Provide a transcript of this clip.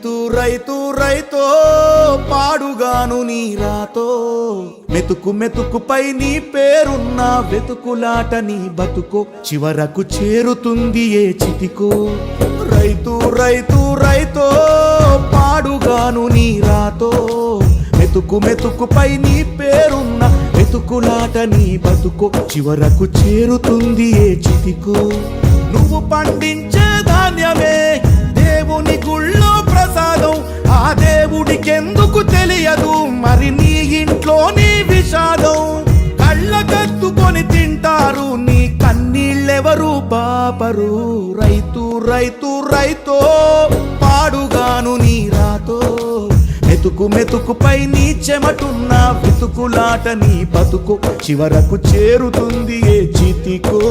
రైతు రైతో పాడుగాను నీ రాతో మెతుకు మెతుకుపై నీ పేరున్న వెతుకులాట నీ బతుకో చివరకు చేరుతుంది ఏ చితికో రైతు రైతు రైతో పాడుగాను నీ రాతో మెతుకు మెతుకుపై నీ పేరున్న వెతుకులాట నీ బతుకో చివరకు చేరుతుంది ఏ చితికో నువ్వు పండించే ధాన్యమే దేవుని గుళ్ళో ప్రసాదం ఆ దేవుడికెందుకు తెలియదు మరి నీ ఇంట్లో నీ విషాదం కళ్ళకత్తుకొని తింటారు నీ కన్నీళ్ళెవరు పాపరు రైతు రైతు రైతో పాడుగాను నీ రాతో మెతుకు మెతుకుపై నీ చెమటున్న వెతుకులాట నీ బతుకు చివరకు చేరుతుంది ఏ చితికో